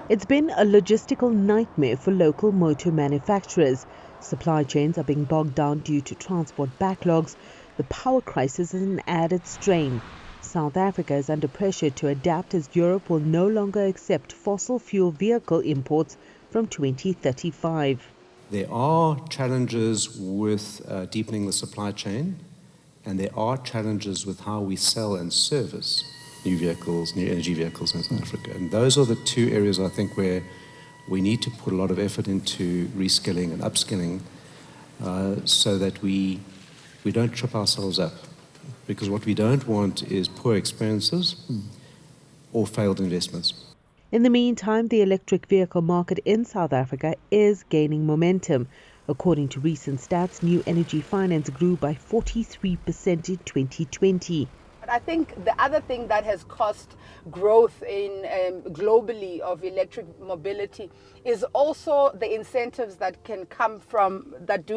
It's been a logistical nightmare for local motor manufacturers. Supply chains are being bogged down due to transport backlogs. The power crisis is an added strain. South Africa is under pressure to adapt as Europe will no longer accept fossil fuel vehicle imports from 2035. There are challenges with deepening the supply chain, and there are challenges with how we sell and service new vehicles, new energy vehicles in South Africa. And those are the two areas I think where we need to put a lot of effort into reskilling and upskilling so that we don't trip ourselves up. Because what we don't want is poor experiences or failed investments. In the meantime, the electric vehicle market in South Africa is gaining momentum. According to recent stats, new energy finance grew by 43% in 2020. I think the other thing that has caused growth in globally of electric mobility is also the incentives that do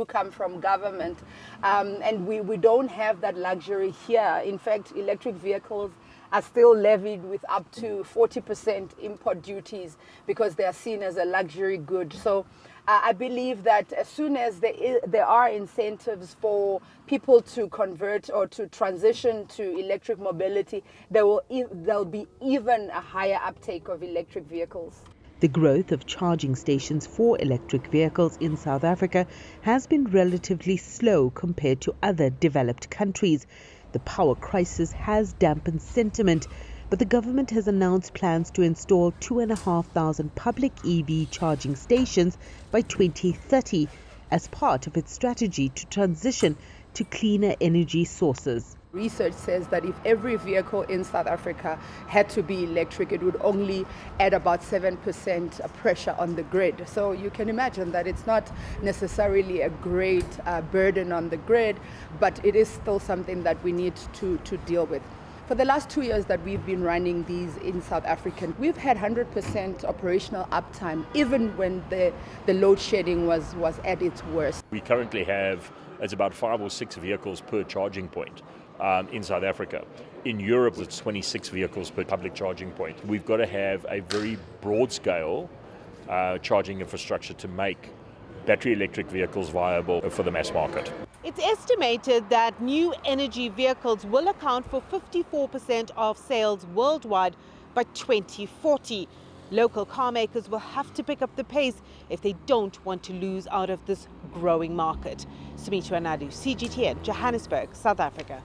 come from government, and we don't have that luxury here. In fact, electric vehicles are still levied with up to 40% import duties because they are seen as a luxury good. So I believe that as soon as there are incentives for people to convert or to transition to electric mobility, there'll be even a higher uptake of electric vehicles. The growth of charging stations for electric vehicles in South Africa has been relatively slow compared to other developed countries. The power crisis has dampened sentiment, but the government has announced plans to install 2,500 public EV charging stations by 2030 as part of its strategy to transition to cleaner energy sources. Research says that if every vehicle in South Africa had to be electric, it would only add about 7% pressure on the grid. So you can imagine that it's not necessarily a great burden on the grid, but it is still something that we need to deal with. For the last 2 years that we've been running these in South Africa, we've had 100% operational uptime, even when the load shedding was at its worst. We currently have, it's about 5 or 6 vehicles per charging point in South Africa. In Europe, it's 26 vehicles per public charging point. We've got to have a very broad scale charging infrastructure to make battery electric vehicles viable for the mass market. It's estimated that new energy vehicles will account for 54% of sales worldwide by 2040. Local car makers will have to pick up the pace if they don't want to lose out of this growing market. Sumitra Nadu, CGTN, Johannesburg, South Africa.